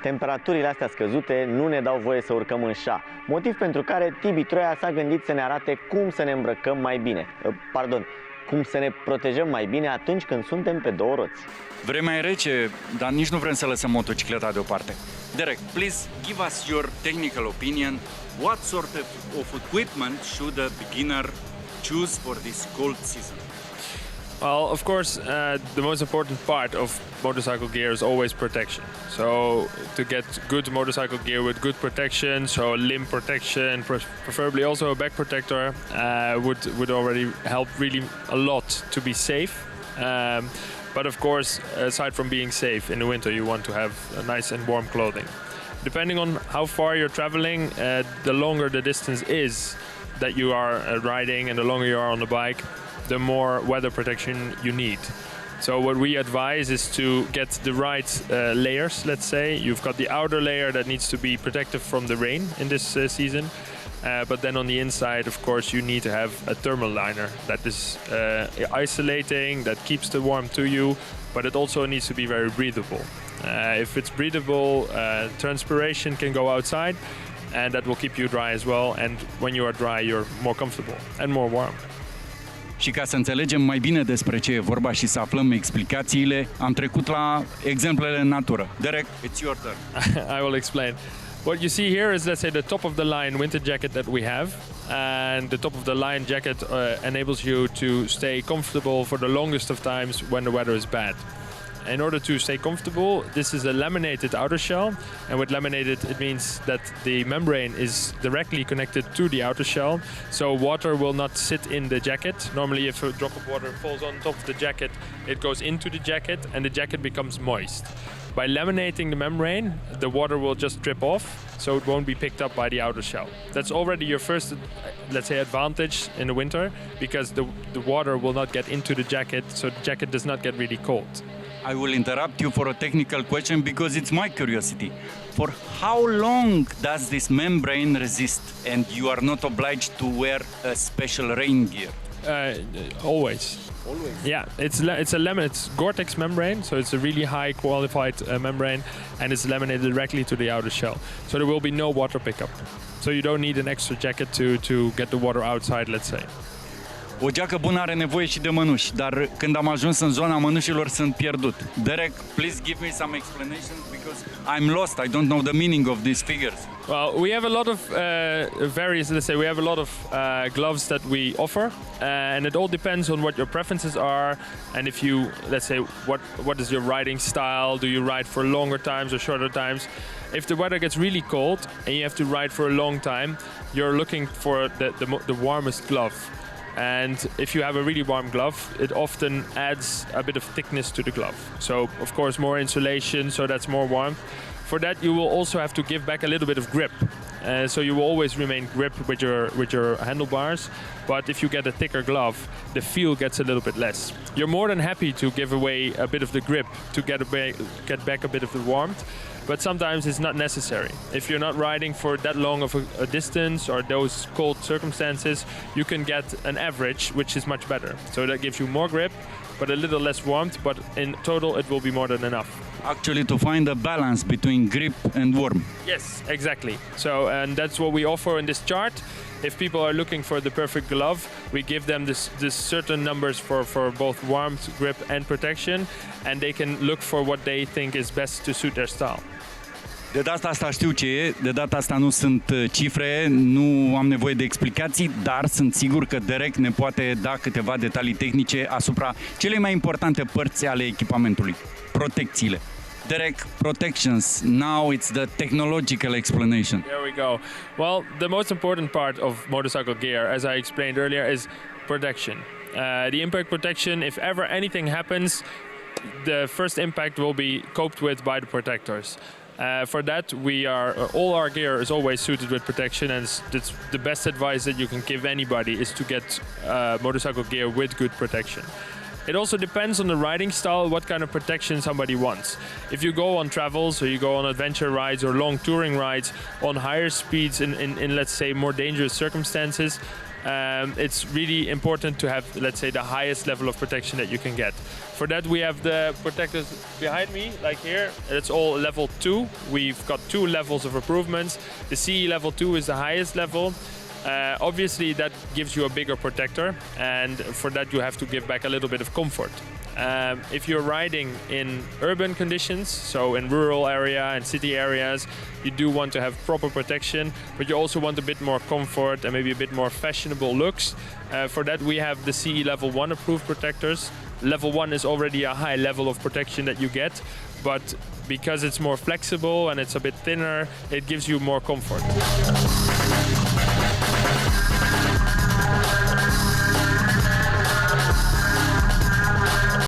Temperaturile astea scăzute nu ne dau voie să urcăm în șa, motiv pentru care Tibi Troia s-a gândit să ne arate cum să ne îmbrăcăm mai bine. Cum să ne protejăm mai bine atunci când suntem pe două roți. Vremea e rece, dar nici nu vrem să lăsăm motocicleta deoparte. Derek, please give us your technical opinion. What sort of equipment should a beginner choose for this cold season? Well, of course, the most important part of motorcycle gear is always protection. So to get good motorcycle gear with good protection, so limb protection, preferably also a back protector, would already help really a lot to be safe. But of course, aside from being safe in the winter, you want to have a nice and warm clothing. Depending on how far you're traveling, the longer the distance is that you are riding and the longer you are on the bike, the more weather protection you need. So what we advise is to get the right layers, let's say. You've got the outer layer that needs to be protective from the rain in this season. But then on the inside, of course, you need to have a thermal liner that is isolating, that keeps the warmth to you, but it also needs to be very breathable. If it's breathable, transpiration can go outside, and that will keep you dry as well. And when you are dry, you're more comfortable and more warm. Și ca să înțelegem mai bine despre ce e vorba și să aflăm explicațiile, am trecut la exemplele în natură. Derek, it's your turn. I will explain. What you see here is, let's say, the top of the line winter jacket that we have, and the top of the line jacket enables you to stay comfortable for the longest of times when the weather is bad. In order to stay comfortable, this is a laminated outer shell, and with laminated it means that the membrane is directly connected to the outer shell, so water will not sit in the jacket. Normally if a drop of water falls on top of the jacket, it goes into the jacket and the jacket becomes moist. By laminating the membrane, the water will just drip off, so it won't be picked up by the outer shell. That's already your first, let's say, advantage in the winter, because the water will not get into the jacket, so the jacket does not get really cold. I will interrupt you for a technical question because it's my curiosity. For how long does this membrane resist and you are not obliged to wear a special rain gear? Always. Always? Yeah, it's Gore-Tex membrane, so it's a really high qualified membrane, and it's laminated directly to the outer shell. So there will be no water pickup. So you don't need an extra jacket to get the water outside, let's say. O geacă bună are nevoie și de mănuși, dar când am ajuns în zona mănușilor sunt pierdut. Derek, please give me some explanation because I'm lost. I don't know the meaning of these figures. Well, we have a lot of we have a lot of gloves that we offer, and it all depends on what your preferences are, and if you, let's say, what is your riding style? Do you ride for longer times or shorter times? If the weather gets really cold and you have to ride for a long time, you're looking for the warmest glove. And if you have a really warm glove, it often adds a bit of thickness to the glove. So, of course, more insulation, so that's more warmth. For that, you will also have to give back a little bit of grip. So you will always remain gripped with your handlebars. But if you get a thicker glove, the feel gets a little bit less. You're more than happy to give away a bit of the grip to get back a bit of the warmth. But sometimes it's not necessary. If you're not riding for that long of a distance or those cold circumstances, you can get an average, which is much better. So that gives you more grip, but a little less warmth, but in total it will be more than enough. Actually, to find a balance between grip and warm. Yes, exactly. So, and that's what we offer in this chart. If people are looking for the perfect glove, we give them this certain numbers for both warmth, grip and protection, and they can look for what they think is best to suit their style. De data asta știu ce e, de data asta nu sunt cifre, nu am nevoie de explicații, dar sunt sigur că Derek ne poate da câteva detalii tehnice asupra cele mai importante părți ale echipamentului, protecțiile. Derek, protections, now it's the technological explanation. There we go. Well, the most important part of motorcycle gear, as I explained earlier, is protection. The impact protection, if ever anything happens, the first impact will be coped with by the protectors. For that, all our gear is always suited with protection, and it's the best advice that you can give anybody is to get motorcycle gear with good protection. It also depends on the riding style, what kind of protection somebody wants. If you go on travels or you go on adventure rides or long touring rides on higher speeds in let's say more dangerous circumstances, it's really important to have, let's say, the highest level of protection that you can get. For that, we have the protectors behind me, like here. It's all level 2. We've got 2 levels of improvements. The CE level 2 is the highest level. Obviously, that gives you a bigger protector, and for that you have to give back a little bit of comfort. If you're riding in urban conditions, so in rural area and city areas, you do want to have proper protection, but you also want a bit more comfort and maybe a bit more fashionable looks. For that, we have the CE level 1 approved protectors. Level 1 is already a high level of protection that you get, but because it's more flexible and it's a bit thinner, it gives you more comfort.